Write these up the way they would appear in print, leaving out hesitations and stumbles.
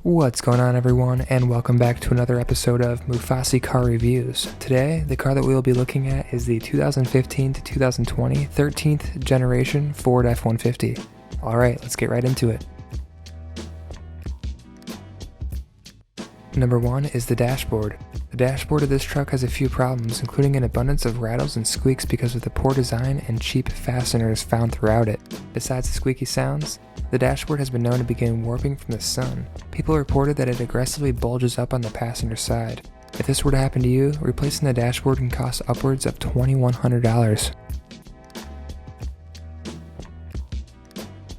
What's going on, everyone, and welcome back to another episode of Mufasi Car Reviews. Today, the car that we will be looking at is the 2015 to 2020 13th generation Ford F-150. Alright, let's get right into it. Number 1 is the dashboard. The dashboard of this truck has a few problems, including an abundance of rattles and squeaks because of the poor design and cheap fasteners found throughout it. Besides the squeaky sounds, the dashboard has been known to begin warping from the sun. People reported that it aggressively bulges up on the passenger side. If this were to happen to you, replacing the dashboard can cost upwards of $2,100.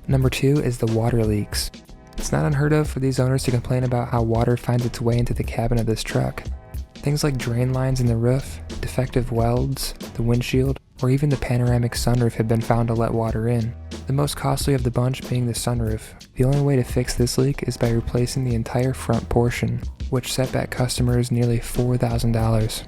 Number 2 is the water leaks. It's not unheard of for these owners to complain about how water finds its way into the cabin of this truck. Things like drain lines in the roof, defective welds, the windshield, or even the panoramic sunroof have been found to let water in. The most costly of the bunch being the sunroof. The only way to fix this leak is by replacing the entire front portion, which set back customers nearly $4,000.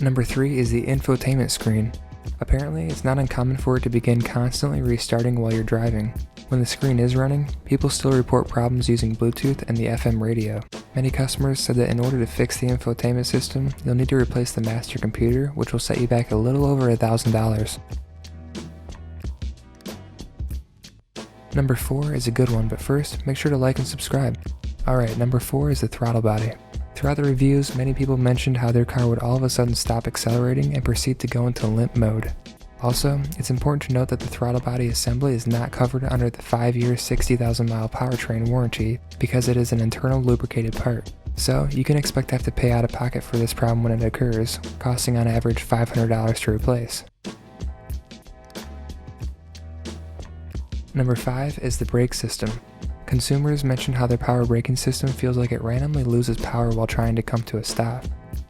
Number 3 is the infotainment screen. Apparently, it's not uncommon for it to begin constantly restarting while you're driving. When the screen is running, people still report problems using Bluetooth and the FM radio. Many customers said that in order to fix the infotainment system, you'll need to replace the master computer, which will set you back a little over $1,000. Number 4 is a good one, but first, make sure to like and subscribe. Alright, number 4 is the throttle body. Throughout the reviews, many people mentioned how their car would all of a sudden stop accelerating and proceed to go into limp mode. Also, it's important to note that the throttle body assembly is not covered under the 5-year 60,000-mile powertrain warranty because it is an internal lubricated part. So, you can expect to have to pay out of pocket for this problem when it occurs, costing on average $500 to replace. Number 5 is the brake system. Consumers mentioned how their power braking system feels like it randomly loses power while trying to come to a stop.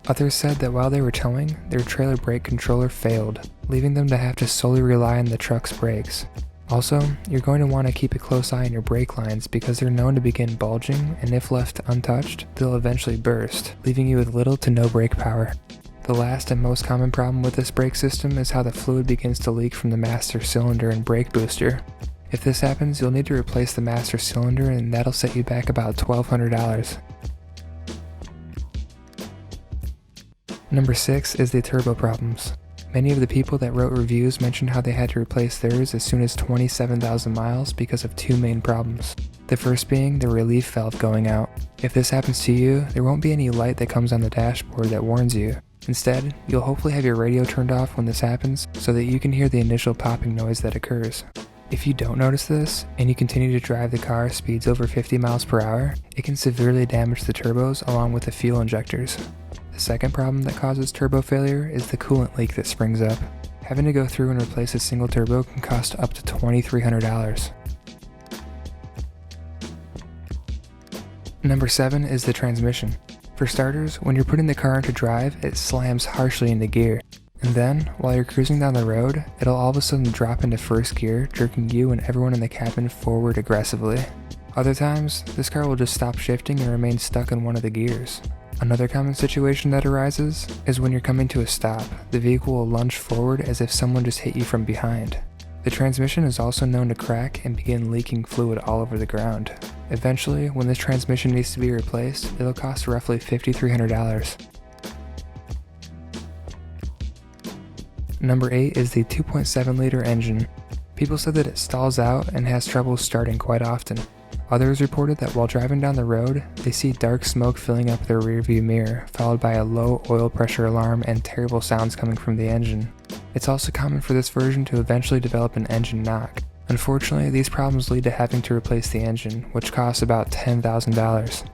Others said that while they were towing, their trailer brake controller failed, leaving them to have to solely rely on the truck's brakes. Also, you're going to want to keep a close eye on your brake lines because they're known to begin bulging, and if left untouched, they'll eventually burst, leaving you with little to no brake power. The last and most common problem with this brake system is how the fluid begins to leak from the master cylinder and brake booster. If this happens, you'll need to replace the master cylinder, and that'll set you back about $1,200. Number 6 is the turbo problems. Many of the people that wrote reviews mentioned how they had to replace theirs as soon as 27,000 miles because of two main problems. The first being the relief valve going out. If this happens to you, there won't be any light that comes on the dashboard that warns you. Instead, you'll hopefully have your radio turned off when this happens so that you can hear the initial popping noise that occurs. If you don't notice this, and you continue to drive the car at speeds over 50 miles per hour, it can severely damage the turbos along with the fuel injectors. The second problem that causes turbo failure is the coolant leak that springs up. Having to go through and replace a single turbo can cost up to $2,300. Number 7 is the transmission. For starters, when you're putting the car into drive, it slams harshly into gear. And then, while you're cruising down the road, it'll all of a sudden drop into first gear, jerking you and everyone in the cabin forward aggressively. Other times, this car will just stop shifting and remain stuck in one of the gears. Another common situation that arises is when you're coming to a stop, the vehicle will lunge forward as if someone just hit you from behind. The transmission is also known to crack and begin leaking fluid all over the ground. Eventually, when this transmission needs to be replaced, it'll cost roughly $5,300. Number 8 is the 2.7-liter engine. People said that it stalls out and has trouble starting quite often. Others reported that while driving down the road, they see dark smoke filling up their rearview mirror, followed by a low oil pressure alarm and terrible sounds coming from the engine. It's also common for this version to eventually develop an engine knock. Unfortunately, these problems lead to having to replace the engine, which costs about $10,000.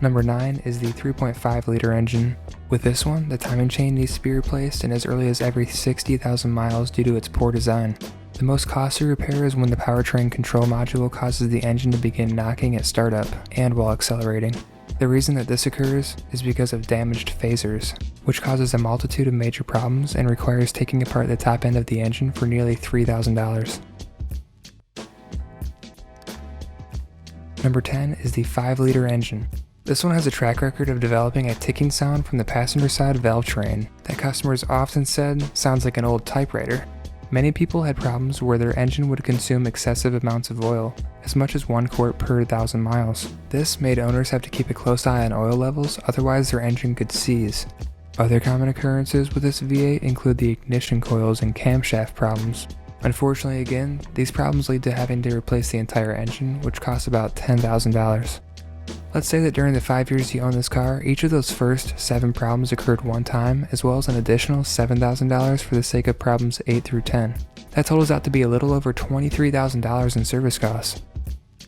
Number 9 is the 3.5-liter engine. With this one, the timing chain needs to be replaced in as early as every 60,000 miles due to its poor design. The most costly repair is when the powertrain control module causes the engine to begin knocking at startup and while accelerating. The reason that this occurs is because of damaged phasers, which causes a multitude of major problems and requires taking apart the top end of the engine for nearly $3,000. Number 10 is the 5-liter engine. This one has a track record of developing a ticking sound from the passenger side valve train that customers often said sounds like an old typewriter. Many people had problems where their engine would consume excessive amounts of oil, as much as 1 quart per 1,000 miles. This made owners have to keep a close eye on oil levels, otherwise their engine could seize. Other common occurrences with this V8 include the ignition coils and camshaft problems. Unfortunately, again, these problems lead to having to replace the entire engine, which costs about $10,000. Let's say that during the 5 years you own this car, each of those first 7 problems occurred one time, as well as an additional $7,000 for the sake of problems 8 through 10. That totals out to be a little over $23,000 in service costs.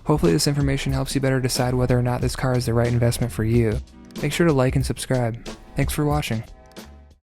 Hopefully this information helps you better decide whether or not this car is the right investment for you. Make sure to like and subscribe. Thanks for watching.